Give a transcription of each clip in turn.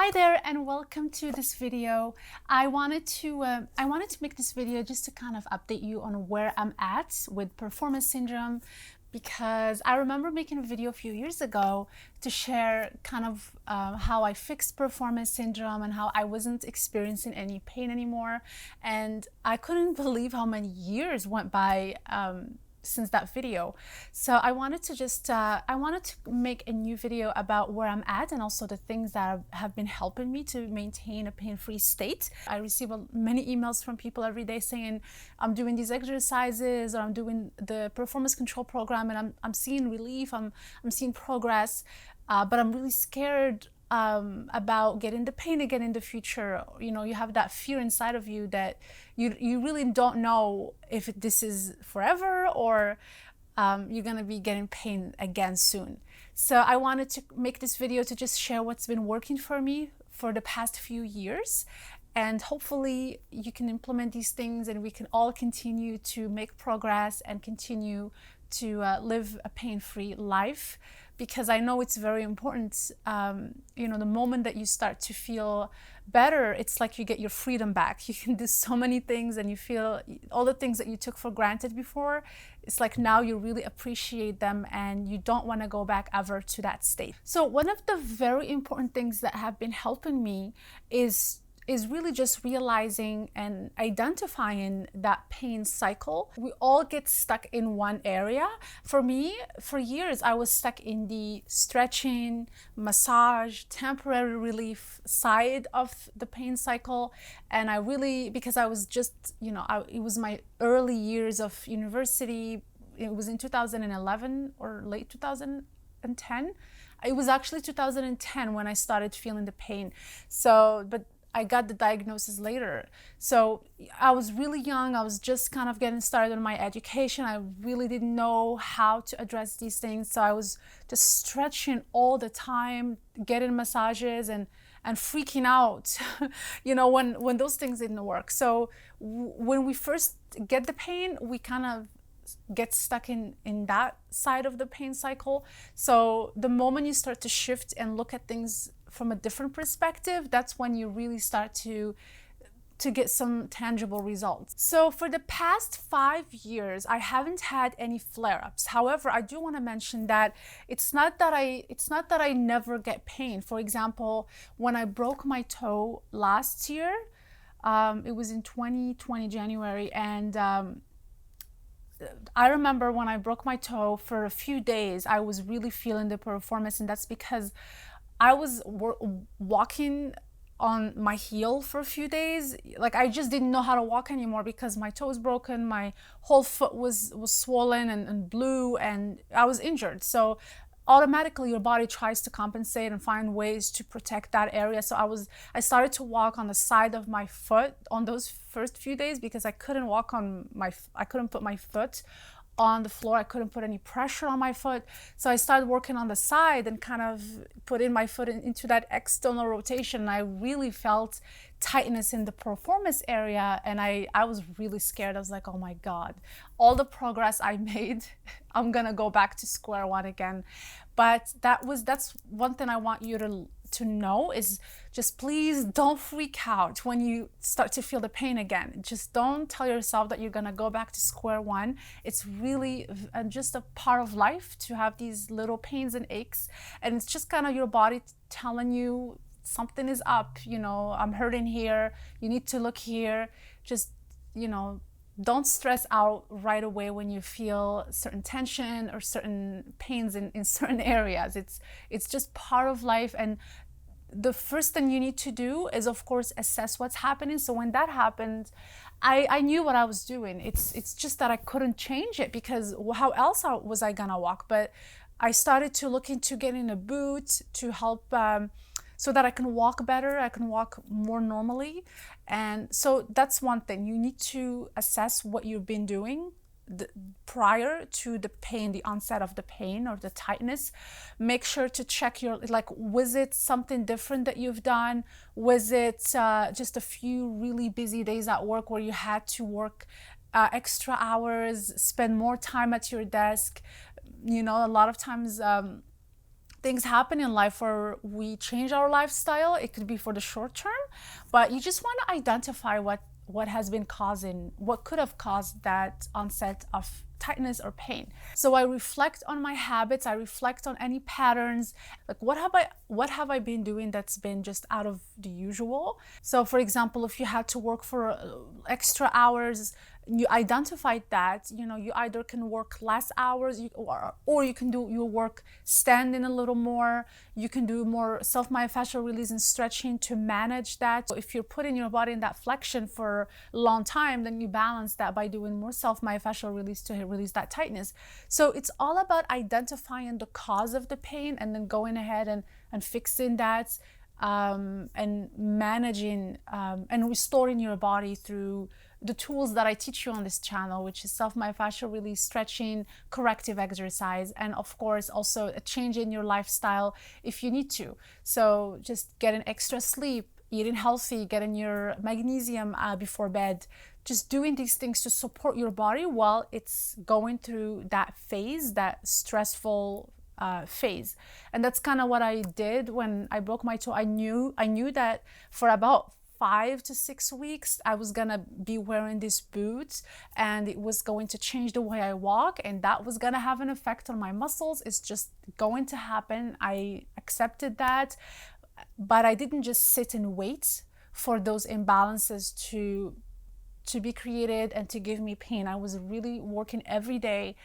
Hi there and welcome to this video. I wanted to make this video just to kind of update you on where I'm at with Piriformis syndrome, because I remember making a video a few years ago to share kind of how I fixed Piriformis syndrome and how I wasn't experiencing any pain anymore. And I couldn't believe how many years went by since that video. So I wanted to make a new video about where I'm at and also the things that have been helping me to maintain a pain-free state. I receive many emails from people every day saying I'm doing these exercises or I'm doing the performance control program and I'm seeing relief, I'm seeing progress, but I'm really scared about getting the pain again in the future. You know, you have that fear inside of you that you really don't know if this is forever or you're gonna be getting pain again soon. So I wanted to make this video to just share what's been working for me for the past few years, and hopefully you can implement these things and we can all continue to make progress and continue to live a pain-free life, because I know it's very important. You know, the moment that you start to feel better, it's like you get your freedom back. You can do so many things and you feel all the things that you took for granted before. It's like now you really appreciate them and you don't want to go back ever to that state. So one of the very important things that have been helping me is really just realizing and identifying that pain cycle. We all get stuck in one area. For me, for years, I was stuck in the stretching, massage, temporary relief side of the pain cycle. And I really, because I was just, you know, it was my early years of university. It was in 2011 or late 2010. It was actually 2010 when I started feeling the pain. So, but I got the diagnosis later. So I was really young. I was just kind of getting started on my education. I really didn't know how to address these things. So I was just stretching all the time, getting massages and freaking out, you know, when those things didn't work. So when we first get the pain, we kind of get stuck in that side of the pain cycle. So the moment you start to shift and look at things from a different perspective, that's when you really start to get some tangible results. So for the past 5 years, I haven't had any flare-ups. However, I do want to mention that it's not that I never get pain. For example, when I broke my toe last year, it was in 2020 January, and I remember when I broke my toe, for a few days I was really feeling the piriformis, and that's because I was walking on my heel for a few days. Like, I just didn't know how to walk anymore because my toe was broken, my whole foot was swollen and blue, and I was injured. So automatically your body tries to compensate and find ways to protect that area. So I started to walk on the side of my foot on those first few days because I couldn't put my foot on the floor. I couldn't put any pressure on my foot. So I started working on the side and kind of putting my foot into that external rotation. And I really felt tightness in the piriformis area, and I was really scared. I was like, oh my God, all the progress I made, I'm gonna go back to square one again. But that's one thing I want you to know is just please don't freak out when you start to feel the pain again. Just don't tell yourself that you're gonna go back to square one. It's really just a part of life to have these little pains and aches, and it's just kind of your body telling you something is up. You know, I'm hurting here, you need to look here. Just, you know, don't stress out right away when you feel certain tension or certain pains in certain areas. It's just part of life. And the first thing you need to do is, of course, assess what's happening. So when that happened, I knew what I was doing. It's just that I couldn't change it, because how else was I gonna walk? But I started to look into getting a boot to help so that I can walk better, I can walk more normally. And so that's one thing. You need to assess what you've been doing prior to the pain, the onset of the pain or the tightness. Make sure to check was it something different that you've done? Was it just a few really busy days at work where you had to work extra hours, spend more time at your desk? You know, a lot of times things happen in life where we change our lifestyle. It could be for the short term, but you just want to identify what has been causing, what could have caused that onset of tightness or pain. So I reflect on my habits, I reflect on any patterns, like what have I been doing that's been just out of the usual. So for example, if you had to work for extra hours, you identified that, you know, you either can work less hours, or you can do your work standing a little more. You can do more self-myofascial release and stretching to manage that. So if you're putting your body in that flexion for a long time, then you balance that by doing more self-myofascial release to release that tightness. So it's all about identifying the cause of the pain and then going ahead and fixing that, and managing and restoring your body through the tools that I teach you on this channel, which is self-myofascial release, stretching, corrective exercise, and of course also a change in your lifestyle if you need to. So just getting extra sleep, eating healthy, getting your magnesium before bed, just doing these things to support your body while it's going through that phase, that stressful phase. And that's kind of what I did when I broke my toe. I knew that for about 5 to 6 weeks I was gonna be wearing these boots, and it was going to change the way I walk, and that was gonna have an effect on my muscles. It's just going to happen. I accepted that, but I didn't just sit and wait for those imbalances to be created and to give me pain. I was really working every day.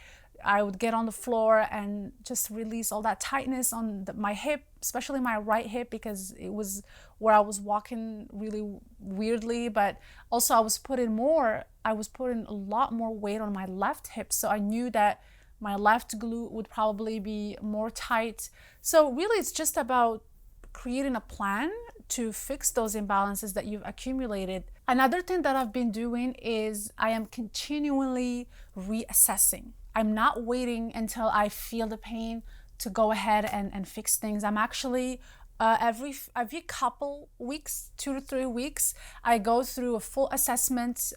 I would get on the floor and just release all that tightness on my hip, especially my right hip, because it was where I was walking really weirdly. But also I was putting a lot more weight on my left hip. So I knew that my left glute would probably be more tight. So really it's just about creating a plan to fix those imbalances that you've accumulated. Another thing that I've been doing is I am continually reassessing. I'm not waiting until I feel the pain to go ahead and fix things. I'm actually every couple weeks, 2 to 3 weeks, I go through a full assessment,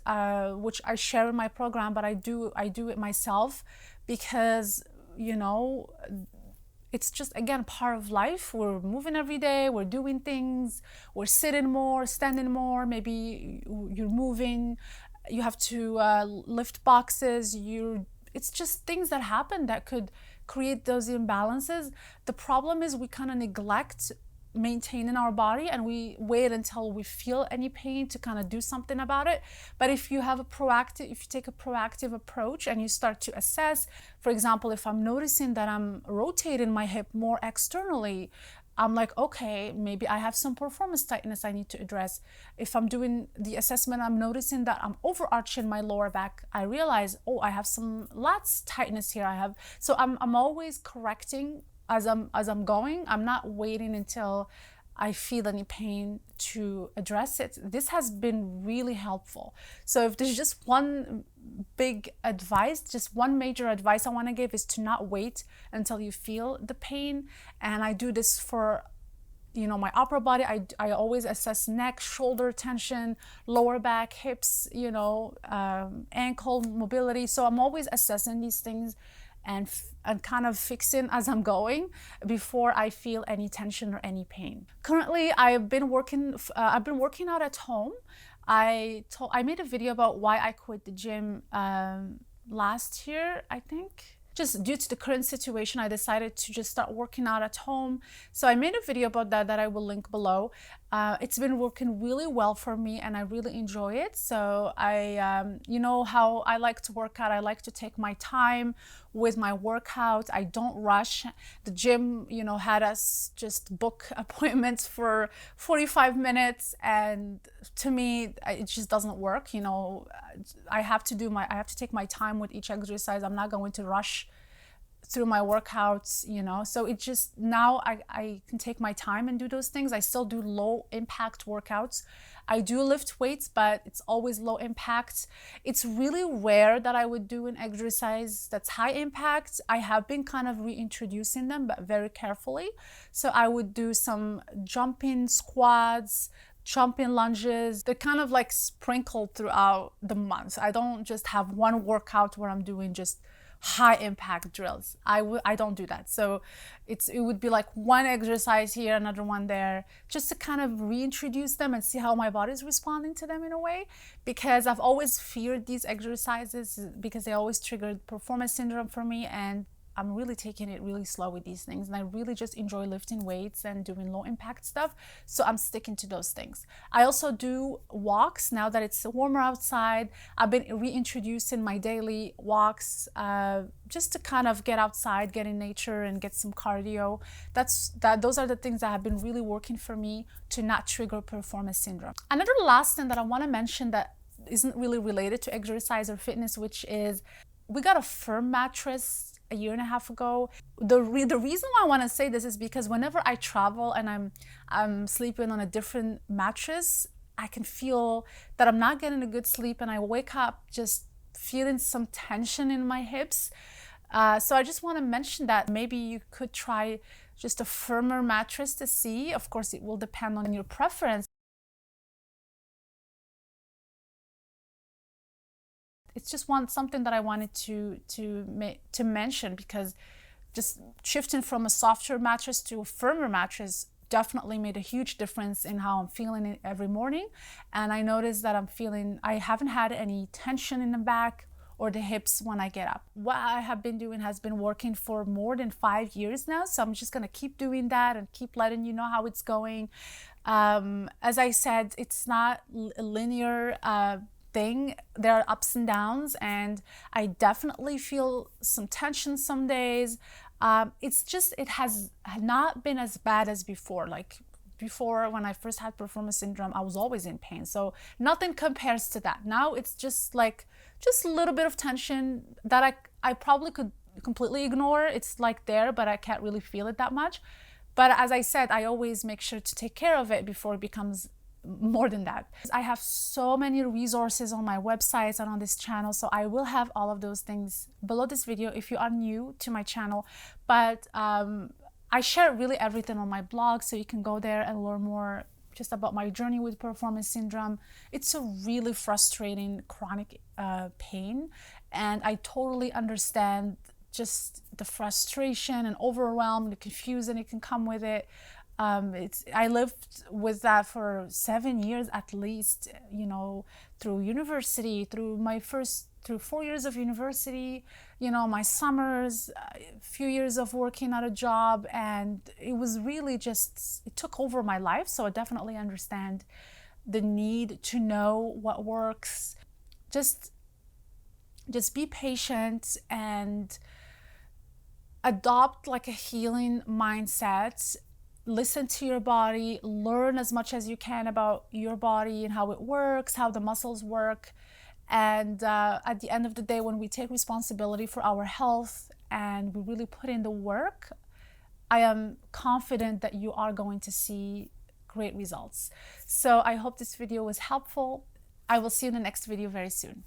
which I share in my program, but I do it myself because, you know, it's just, again, part of life. We're moving every day, we're doing things, we're sitting more, standing more, maybe you're moving, you have to lift boxes, it's just things that happen that could create those imbalances. The problem is we kind of neglect maintaining our body and we wait until we feel any pain to kind of do something about it. But if you take a proactive approach and you start to assess, for example, if I'm noticing that I'm rotating my hip more externally, I'm like, okay, maybe I have some piriformis tightness I need to address. If I'm doing the assessment, I'm noticing that I'm overarching my lower back. I realize, oh, I have some lats tightness here. So I'm always correcting as I'm going. I'm not waiting until I feel any pain to address it. This has been really helpful. So if there's just one big advice, just one major advice I want to give, is to not wait until you feel the pain. And I do this for, you know, my upper body. I always assess neck, shoulder tension, lower back, hips, you know, ankle mobility. So I'm always assessing these things and kind of fixing as I'm going before I feel any tension or any pain. Currently, I've been working out at home. I made a video about why I quit the gym last year, I think. Just due to the current situation, I decided to just start working out at home. So I made a video about that I will link below. It's been working really well for me and I really enjoy it. So you know how I like to work out. I like to take my time with my workout. I don't rush. The gym, you know, had us just book appointments for 45 minutes. And to me, it just doesn't work. You know, I have to take my time with each exercise. I'm not going to rush through my workouts, you know. So it just, now I can take my time and do those things. I still do low impact workouts. I do lift weights, but it's always low impact. It's really rare that I would do an exercise that's high impact. I have been kind of reintroducing them, but very carefully. So I would do some jumping squats, jumping lunges. They're kind of like sprinkled throughout the month. I don't just have one workout where I'm doing just high impact drills. I don't do that. So it would be like one exercise here, another one there, just to kind of reintroduce them and see how my body's responding to them in a way, because I've always feared these exercises because they always triggered performance syndrome for me, and I'm really taking it really slow with these things, and I really just enjoy lifting weights and doing low impact stuff. So I'm sticking to those things. I also do walks now that it's warmer outside. I've been reintroducing my daily walks just to kind of get outside, get in nature, and get some cardio. Those are the things that have been really working for me to not trigger performance syndrome. Another last thing that I want to mention that isn't really related to exercise or fitness, which is we got a firm mattress a year and a half ago. The reason why I want to say this is because whenever I travel and I'm sleeping on a different mattress, I can feel that I'm not getting a good sleep, and I wake up just feeling some tension in my hips. So I just want to mention that maybe you could try just a firmer mattress to see. Of course, it will depend on your preference. It's just something that I wanted to mention, because just shifting from a softer mattress to a firmer mattress definitely made a huge difference in how I'm feeling it every morning. And I noticed that I haven't had any tension in the back or the hips when I get up. What I have been doing has been working for more than 5 years now, so I'm just gonna keep doing that and keep letting you know how it's going. As I said, it's not a linear thing. There are ups and downs, and I definitely feel some tension some days. It has not been as bad as before. Like before, when I first had performance syndrome, I was always in pain. So nothing compares to that. Now it's just a little bit of tension that I probably could completely ignore. It's like there, but I can't really feel it that much. But as I said, I always make sure to take care of it before it becomes more than that. I have so many resources on my websites and on this channel, so I will have all of those things below this video if you are new to my channel. But I share really everything on my blog, so you can go there and learn more just about my journey with performance syndrome. It's a really frustrating chronic pain, and I totally understand just the frustration and overwhelm, the confusion it can come with it. I lived with that for 7 years at least, you know, through university, through 4 years of university, you know, my summers, a few years of working at a job, and it was really it took over my life. So I definitely understand the need to know what works. Just be patient and adopt like a healing mindset. Listen to your body, learn as much as you can about your body and how it works, how the muscles work. And at the end of the day, when we take responsibility for our health and we really put in the work, I am confident that you are going to see great results. So I hope this video was helpful. I will see you in the next video very soon.